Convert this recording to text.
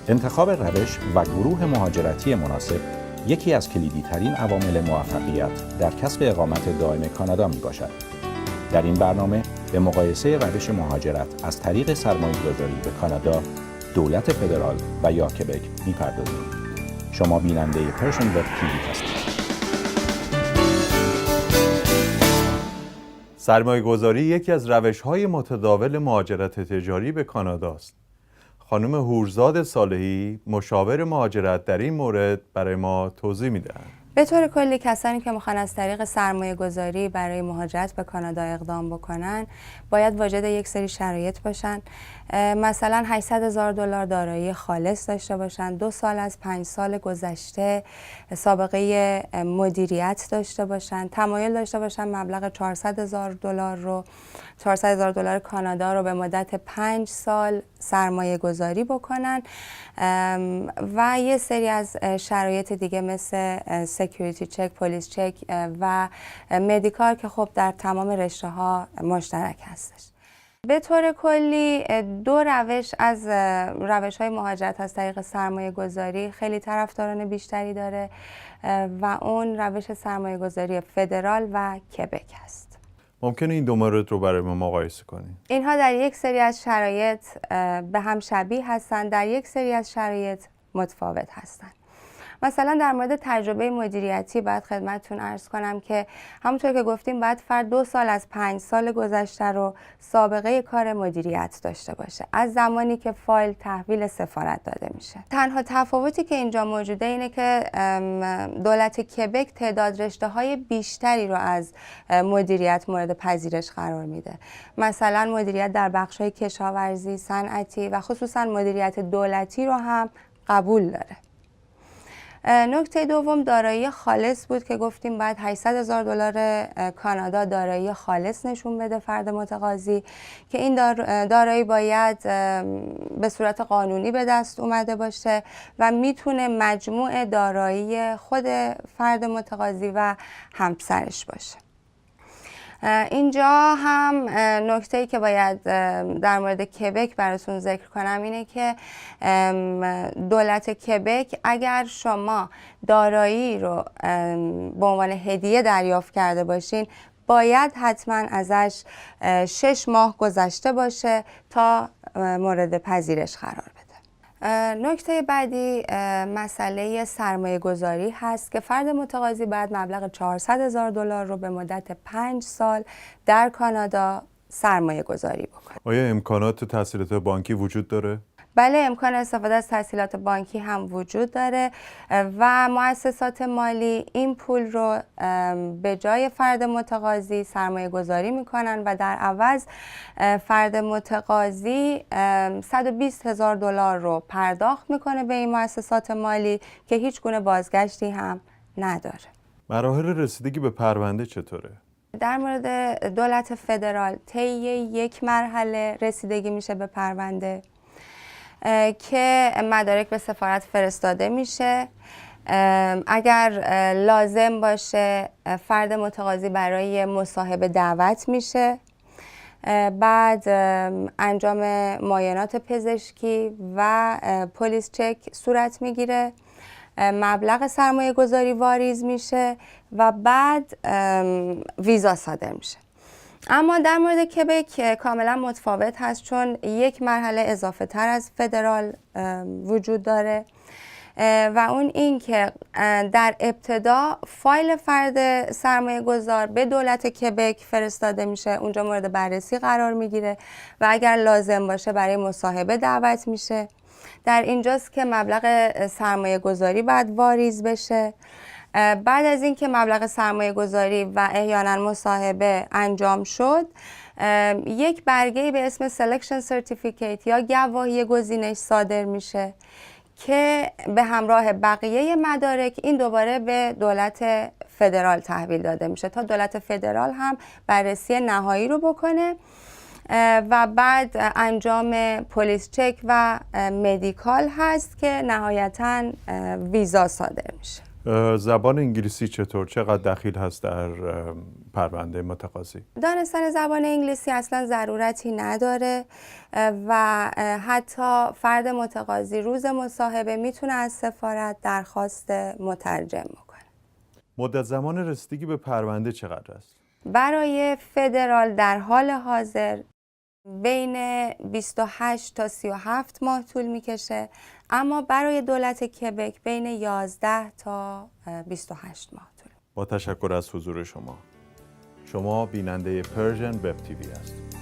انتخاب روش و گروه مهاجرتی مناسب یکی از کلیدی‌ترین عوامل موفقیت در کسب اقامت دائم کانادا میباشد. در این برنامه به مقایسه روش مهاجرت از طریق سرمایه‌گذاری به کانادا، دولت فدرال و یا کبک می‌پردازیم. شما بیننده پرشن وب تیوی هستید. سرمایه‌گذاری یکی از روش‌های متداول مهاجرت تجاری به کانادا است. خانم هورزاد صالحی، مشاور مهاجرت، در این مورد برای ما توضیح می‌دهند. به طور کلی کسانی که میخوان از طریق سرمایه گذاری برای مهاجرت به کانادا اقدام بکنن باید واجد یک سری شرایط باشن. مثلا $800,000 دارایی خالص داشته باشن، 2 سال از 5 سال گذشته سابقه مدیریت داشته باشن، تمایل داشته باشن مبلغ $400,000 کانادا رو به مدت 5 سال سرمایه گذاری بکنن و یه سری از شرایط دیگه مثل سکیوریتی چک، پلیس چک و مدیکال که خب در تمام رشته ها مشترک هستش. به طور کلی 2 روش از روش های مهاجرت از طریق سرمایه گذاری خیلی طرفداران بیشتری داره و اون روش سرمایه گذاری فدرال و کبک هست. ممکنه این 2 مورد رو برای ما مقایسه کنیم؟ اینها در یک سری از شرایط به هم شبیه هستند، در یک سری از شرایط متفاوت هستند. مثلا در مورد تجربه مدیریتی باید خدمتتون عرض کنم که همونطور که گفتیم باید فرد 2 سال از 5 سال گذشته رو سابقه کار مدیریت داشته باشه از زمانی که فایل تحویل سفارت داده میشه. تنها تفاوتی که اینجا موجوده اینه که دولت کبک تعداد رشته های بیشتری رو از مدیریت مورد پذیرش قرار میده. مثلا مدیریت در بخش های کشاورزی، صنعتی و خصوصا مدیریت دولتی رو هم قبول داره. نکته دوم دارایی خالص بود که گفتیم باید $800,000 کانادا دارایی خالص نشون بده فرد متقاضی که این دارایی باید به صورت قانونی به دست اومده باشه و میتونه مجموع دارایی خود فرد متقاضی و همسرش باشه. اینجا هم نکته‌ای که باید در مورد کبک براتون ذکر کنم اینه که دولت کبک اگر شما دارایی رو به عنوان هدیه دریافت کرده باشین باید حتما ازش 6 ماه گذشته باشه تا مورد پذیرش قرار بده. نکته بعدی مسئله سرمایه گذاری هست که فرد متقاضی باید مبلغ $400,000 رو به مدت 5 سال در کانادا سرمایه گذاری بکنه. آیا امکانات تسهیلات بانکی وجود داره؟ بله، امکان استفاده از تسهیلات بانکی هم وجود داره و مؤسسات مالی این پول رو به جای فرد متقاضی سرمایه گذاری میکنن و در عوض فرد متقاضی $120,000 رو پرداخت میکنه به این مؤسسات مالی که هیچ گونه بازگشتی هم نداره. مراحل رسیدگی به پرونده چطوره؟ در مورد دولت فدرال طی 1 مرحله رسیدگی میشه به پرونده که مدارک به سفارت فرستاده میشه. اگر لازم باشه فرد متقاضی برای مصاحبه دعوت میشه، بعد انجام معاینات پزشکی و پلیس چک صورت میگیره، مبلغ سرمایه گذاری واریز میشه و بعد ویزا صادر میشه. اما در مورد کبک کاملا متفاوت هست چون 1 مرحله اضافه تر از فدرال وجود داره و اون این که در ابتدا فایل فرد سرمایه گذار به دولت کبک فرستاده میشه، اونجا مورد بررسی قرار میگیره و اگر لازم باشه برای مصاحبه دعوت میشه. در اینجاست که مبلغ سرمایه گذاری باید واریز بشه. بعد از اینکه مبلغ سرمایه گذاری و احیانا مصاحبه انجام شد، 1 برگه به اسم Selection Certificate یا گواهی گزینش صادر میشه که به همراه بقیه مدارک این دوباره به دولت فدرال تحویل داده میشه تا دولت فدرال هم بررسی نهایی رو بکنه و بعد انجام پلیس چک و مدیکال هست که نهایتاً ویزا صادر میشه. زبان انگلیسی چقدر دخیل هست در پرونده متقاضی؟ دانستن زبان انگلیسی اصلا ضرورتی نداره و حتی فرد متقاضی روز مصاحبه میتونه از سفارت درخواست مترجم بکنه. مدت زمان رسیدگی به پرونده چقدر است؟ برای فدرال در حال حاضر بین 28 تا 37 ماه طول میکشه، اما برای دولت کبک بین 11 تا 28 ماه طول. با تشکر از حضور شما. شما بیننده پرژن وب تیوی هستید.